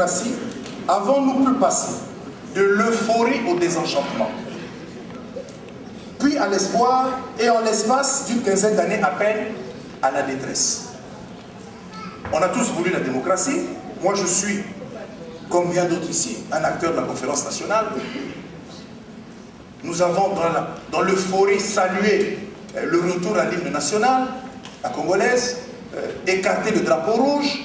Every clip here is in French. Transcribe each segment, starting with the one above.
démocratie, avons-nous pu passer de l'euphorie au désenchantement, puis à l'espoir, et en l'espace d'une quinzaine d'années à peine, à la détresse. On a tous voulu la démocratie. Moi, je suis, comme bien d'autres ici, un acteur de la conférence nationale. Nous avons, dans l'euphorie, salué le retour à l'hymne national, la congolaise, écarté le drapeau rouge,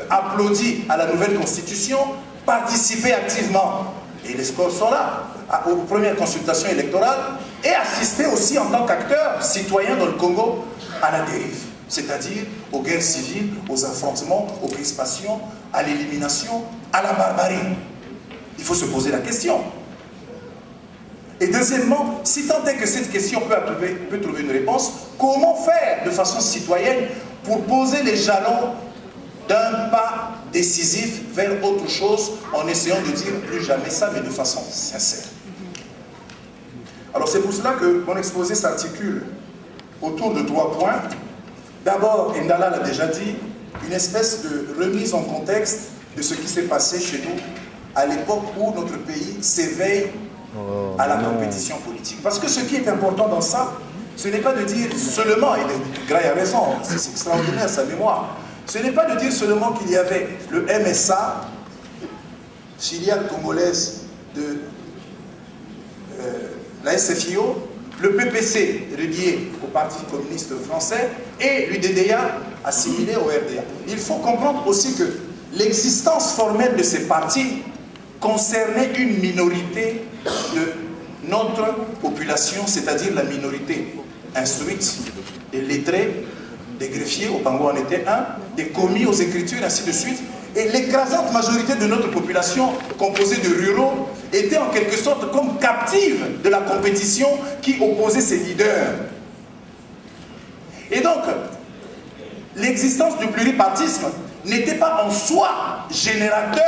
applaudi à la nouvelle constitution, participé activement, et les scores sont là, aux premières consultations électorales, et assisté aussi en tant qu'acteur citoyen dans le Congo à la dérive, c'est-à-dire aux guerres civiles, aux affrontements, aux crispations, à l'élimination, à la barbarie. Il faut se poser la question. Et deuxièmement, si tant est que cette question peut trouver une réponse, comment faire de façon citoyenne pour poser les jalons d'un pas décisif vers autre chose, en essayant de dire plus jamais ça, mais de façon sincère. Alors c'est pour cela que mon exposé s'articule autour de 3 points. D'abord, Ndala l'a déjà dit, une espèce de remise en contexte de ce qui s'est passé chez nous à l'époque où notre pays s'éveille à la compétition politique. Parce que ce qui est important dans ça, ce n'est pas de dire seulement, et Gray a raison, c'est extraordinaire sa mémoire, ce n'est pas de dire seulement qu'il y avait le MSA, filiale congolaise de la SFIO, le PPC relié au Parti communiste français et l'UDDA assimilé au RDA. Il faut comprendre aussi que l'existence formelle de ces partis concernait une minorité de notre population, c'est-à-dire la minorité instruite, des lettrés, des greffiers, au Pango en était un, des commis aux écritures, ainsi de suite. Et l'écrasante majorité de notre population, composée de ruraux, était en quelque sorte comme captive de la compétition qui opposait ses leaders. Et donc, l'existence du pluripartisme n'était pas en soi générateur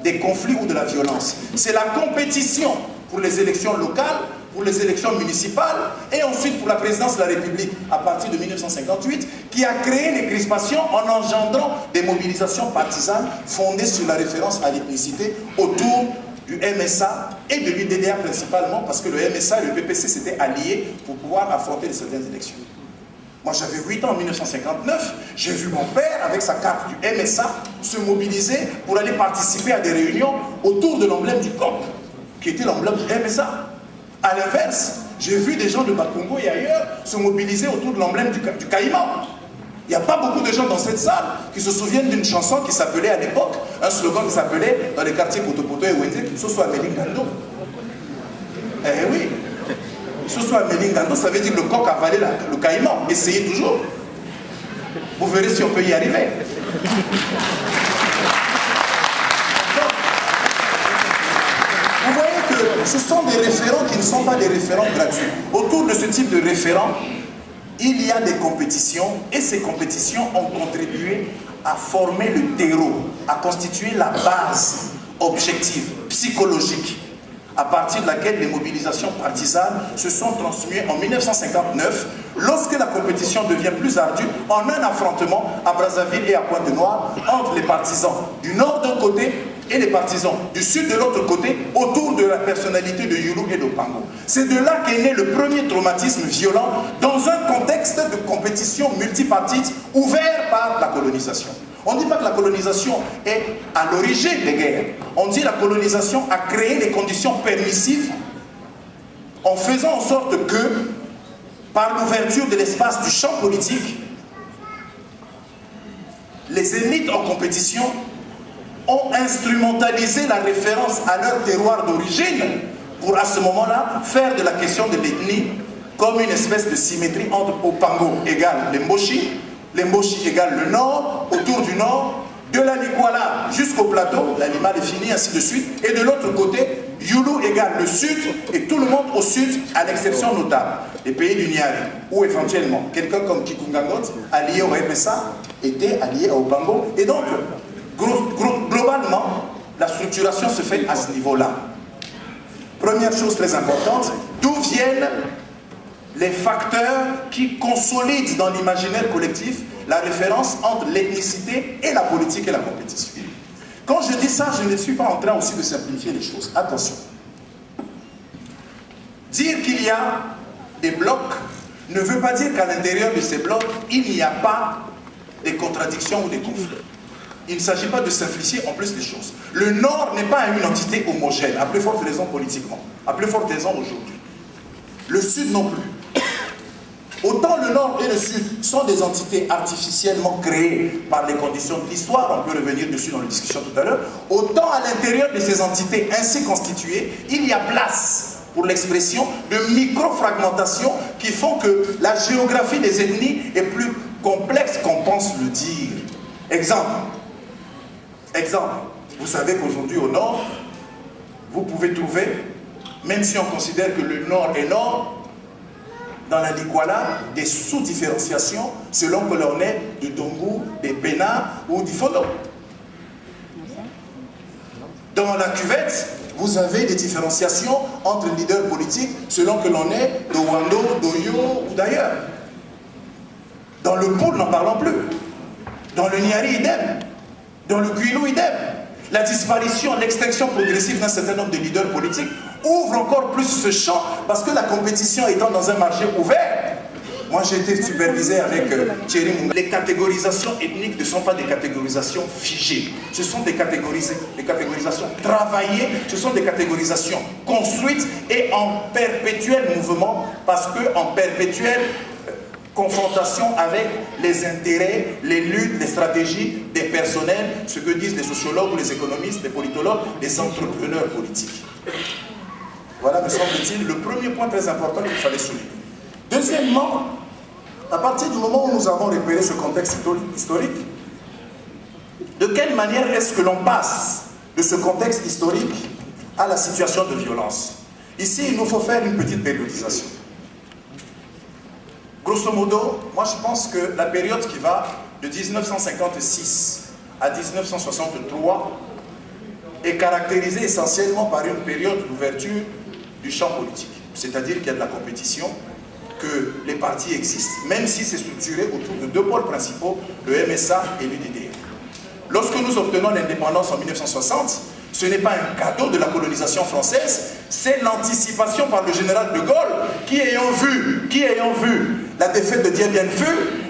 des conflits ou de la violence. C'est la compétition pour les élections locales, pour les élections municipales et ensuite pour la présidence de la République à partir de 1958 qui a créé les crispations en engendrant des mobilisations partisanes fondées sur la référence à l'ethnicité autour du MSA et de l'UDDA principalement parce que le MSA et le PPC s'étaient alliés pour pouvoir affronter certaines élections. Moi j'avais 8 ans en 1959, j'ai vu mon père avec sa carte du MSA se mobiliser pour aller participer à des réunions autour de l'emblème du COP, qui était l'emblème du MSA. A l'inverse, j'ai vu des gens de Bakongo et ailleurs se mobiliser autour de l'emblème du Caïman. Il n'y a pas beaucoup de gens dans cette salle qui se souviennent d'une chanson qui s'appelait à l'époque, un slogan qui s'appelait dans les quartiers Potopoto et Wende, « Soso Amelingando ». Eh oui, Soso Amelingando, ça veut dire le coq avalé le Caïman. Essayez toujours. Vous verrez si on peut y arriver. Vous voyez que ce sont des référents qui ne sont pas des référents gratuits. Autour de ce type de référents, il y a des compétitions et ces compétitions ont contribué à former le terreau, à constituer la base objective, psychologique, à partir de laquelle les mobilisations partisanes se sont transmuées en 1959, lorsque la compétition devient plus ardue, en un affrontement à Brazzaville et à Pointe-Noire entre les partisans du nord d'un côté et les partisans du sud de l'autre côté, autour de la personnalité de Yulu et d'Opango. C'est de là qu'est né le premier traumatisme violent dans un contexte de compétition multipartite ouvert par la colonisation. On ne dit pas que la colonisation est à l'origine des guerres. On dit que la colonisation a créé les conditions permissives en faisant en sorte que, par l'ouverture de l'espace du champ politique, les élites en compétition ont instrumentalisé la référence à leur terroir d'origine pour, à ce moment-là, faire de la question de l'ethnie comme une espèce de symétrie entre Opango égale les Mboshi égale le nord, autour du nord, de la Liguala jusqu'au plateau, l'animal est fini, ainsi de suite, et de l'autre côté, Yulu égale le sud, et tout le monde au sud, à l'exception notable, les pays du Niari, ou éventuellement, quelqu'un comme Kikungangot, allié au MSA, était allié à Opango, et donc, globalement, la structuration se fait à ce niveau-là. Première chose très importante, d'où viennent les facteurs qui consolident dans l'imaginaire collectif la référence entre l'ethnicité et la politique et la compétition. Quand je dis ça, je ne suis pas en train aussi de simplifier les choses. Attention. Dire qu'il y a des blocs ne veut pas dire qu'à l'intérieur de ces blocs, il n'y a pas des contradictions ou des conflits. Il ne s'agit pas de simplifier en plus les choses. Le Nord n'est pas une entité homogène, à plus forte raison politiquement, à plus forte raison aujourd'hui. Le Sud non plus. Autant le Nord et le Sud sont des entités artificiellement créées par les conditions de l'histoire, on peut revenir dessus dans la discussion tout à l'heure, autant à l'intérieur de ces entités ainsi constituées, il y a place pour l'expression de micro-fragmentations qui font que la géographie des ethnies est plus complexe qu'on pense le dire. Exemple, vous savez qu'aujourd'hui au Nord, vous pouvez trouver, même si on considère que le Nord est Nord, dans la Liguala, des sous-différenciations selon que l'on est du Dongou, des Bénin ou du Fodo. Dans la Cuvette, vous avez des différenciations entre leaders politiques selon que l'on est de Wando, d'Oyo ou d'ailleurs. Dans le Poul, n'en parlons plus. Dans le Niari, idem. Dans le Kwilu, idem. La disparition, l'extinction progressive d'un certain nombre de leaders politiques ouvre encore plus ce champ parce que la compétition étant dans un marché ouvert. Moi, j'ai été supervisé avec Thierry Mounga. Les catégorisations ethniques ne sont pas des catégorisations figées. Ce sont des catégorisations travaillées, ce sont des catégorisations construites et en perpétuel mouvement parce qu'en perpétuelle confrontation avec les intérêts, les luttes, les stratégies des personnels, ce que disent les sociologues, les économistes, les politologues, les entrepreneurs politiques. Voilà, me semble-t-il, le premier point très important qu'il fallait souligner. Deuxièmement, à partir du moment où nous avons repéré ce contexte historique, de quelle manière est-ce que l'on passe de ce contexte historique à la situation de violence? Ici, il nous faut faire une petite périodisation. Grosso modo, moi je pense que la période qui va de 1956 à 1963 est caractérisée essentiellement par une période d'ouverture du champ politique. C'est-à-dire qu'il y a de la compétition, que les partis existent, même si c'est structuré autour de deux pôles principaux, le MSA et l'UDDR. Lorsque nous obtenons l'indépendance en 1960, ce n'est pas un cadeau de la colonisation française, c'est l'anticipation par le général de Gaulle qui ayant vu la défaite de Dien Bien Phu,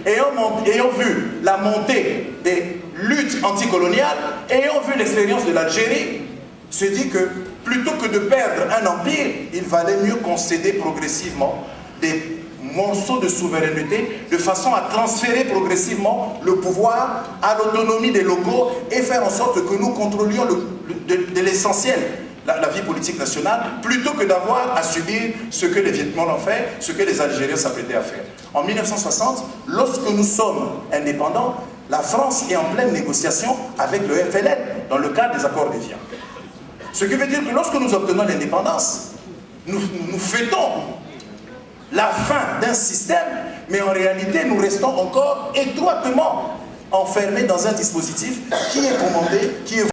ayant vu la montée des luttes anticoloniales, ayant vu l'expérience de l'Algérie, se dit que plutôt que de perdre un empire, il valait mieux concéder progressivement des morceaux de souveraineté de façon à transférer progressivement le pouvoir à l'autonomie des locaux et faire en sorte que nous contrôlions de l'essentiel la vie politique nationale plutôt que d'avoir à subir ce que les Vietnamiens ont fait, ce que les Algériens s'apprêtaient à faire. En 1960, lorsque nous sommes indépendants, la France est en pleine négociation avec le FLN dans le cadre des accords d'Évian. Ce qui veut dire que lorsque nous obtenons l'indépendance, nous fêtons la fin d'un système, mais en réalité, nous restons encore étroitement enfermés dans un dispositif qui est commandé, qui est